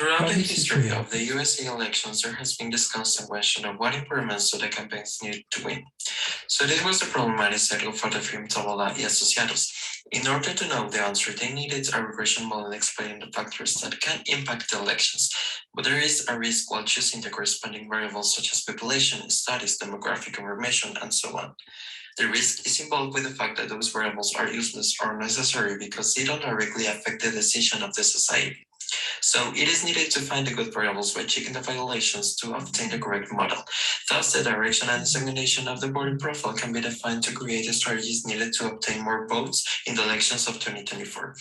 Throughout the history of the USA elections, there has been this constant question of what improvements do the campaigns need to win. So this was the problematic settle for the firm Tabala y Asociados. In order to know the answer, they needed a regression model explaining the factors that can impact the elections. But there is a risk while choosing the corresponding variables such as population, studies, demographic information, and so on. The risk is involved with the fact that those variables are useless or unnecessary because they don't directly affect the decision of the society. So it is needed to find the good variables by checking the violations to obtain the correct model. Thus, the direction and segmentation of the voting profile can be defined to create the strategies needed to obtain more votes in the elections of 2024.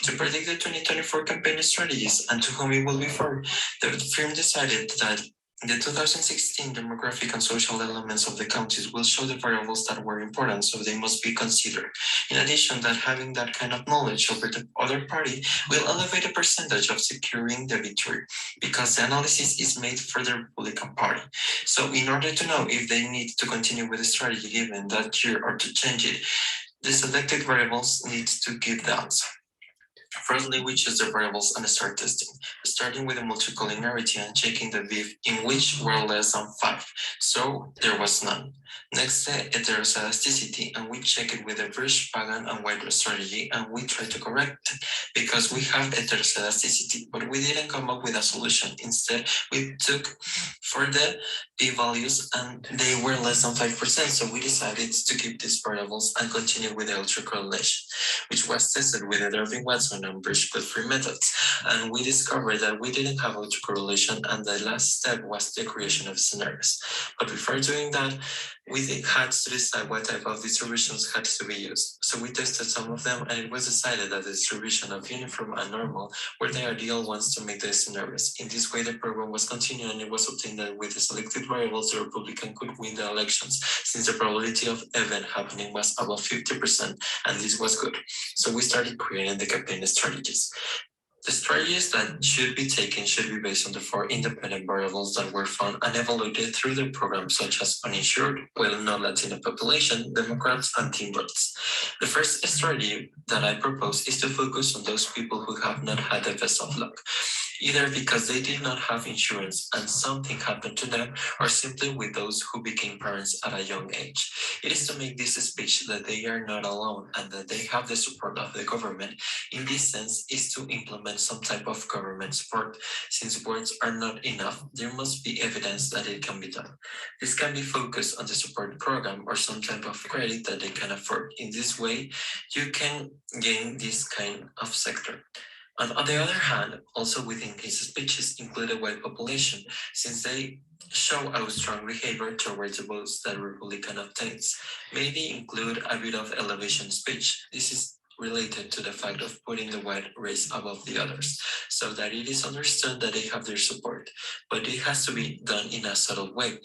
To predict the 2024 campaign strategies and to whom it will be for, the firm decided that the 2016 demographic and social elements of the counties will show the variables that were important, so they must be considered. In addition, that having that kind of knowledge over the other party will elevate the percentage of securing the victory, because the analysis is made for the Republican Party. So in order to know if they need to continue with the strategy given that year or to change it, the selected variables need to give the answer. Firstly, we choose the variables and start testing, starting with the multicollinearity and checking the VIF in which were less than 5, so there was none. Next, the heteroscedasticity, and we check it with the Birch, Pagan, and White strategy, and we try to correct it, because we have heteroscedasticity, but we didn't come up with a solution. Instead, we took for the p-values, and they were less than 5%, so we decided to keep these variables and continue with the autocorrelation, which was tested with the Darwin-Watson and Birch-Godfrey methods, and we discovered that we didn't have autocorrelation, and the last step was the creation of scenarios. But before doing that, we had to decide what type of distributions had to be used. So we tested some of them, and it was decided that the distribution of uniform and normal were the ideal ones to make the scenarios. In this way, the program was continued, and it was obtained that with the selected variables, the Republican could win the elections, since the probability of event happening was above 50%, and this was good. So we started creating the campaign strategies. The strategies that should be taken should be based on the 4 independent variables that were found and evaluated through the program, such as uninsured, well, not Latino population, Democrats, and teen votes. The first strategy that I propose is to focus on those people who have not had the best of luck, either because they did not have insurance and something happened to them, or simply with those who became parents at a young age. It is to make this speech that they are not alone and that they have the support of the government. In this sense, is to implement some type of government support. Since words are not enough, there must be evidence that it can be done. This can be focused on the support program or some type of credit that they can afford. In this way, you can gain this kind of sector. And on the other hand, also within his speeches include a white population, since they show a strong behavior towards the votes that Republican obtains. Maybe include a bit of elevation speech. This is related to the fact of putting the white race above the others, so that it is understood that they have their support, but it has to be done in a subtle way.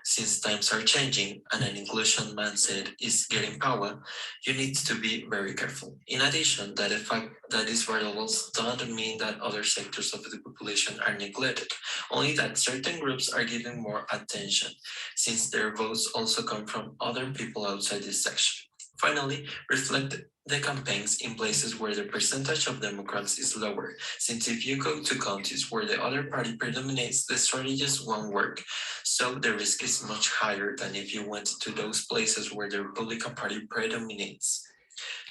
Since times are changing and an inclusion mindset is getting power, you need to be very careful. In addition, that the fact that these variables don't mean that other sectors of the population are neglected, only that certain groups are given more attention, since their votes also come from other people outside this section. Finally, reflect the campaigns in places where the percentage of Democrats is lower, since if you go to counties where the other party predominates, the strategies won't work. So the risk is much higher than if you went to those places where the Republican Party predominates.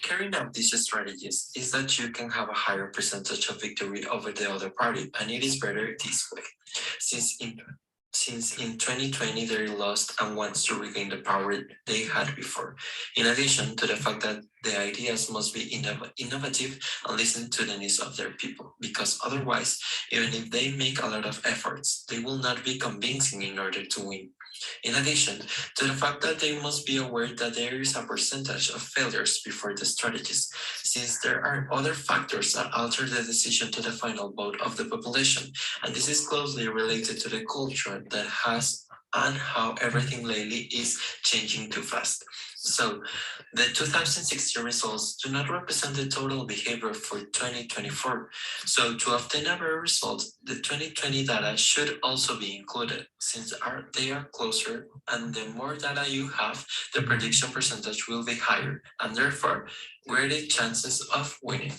Carrying out these strategies is that you can have a higher percentage of victory over the other party, and it is better this way, since in 2020 they lost and wants to regain the power they had before. In addition to the fact that the ideas must be innovative and listen to the needs of their people, because otherwise, even if they make a lot of efforts, they will not be convincing in order to win. In addition to the fact that they must be aware that there is a percentage of failures before the strategies, since there are other factors that alter the decision to the final vote of the population, and this is closely related to the culture that has and how everything lately is changing too fast. So the 2016 results do not represent the total behavior for 2024. So to obtain a better result, the 2020 data should also be included, since they are closer, and the more data you have, the prediction percentage will be higher, and therefore greater chances of winning.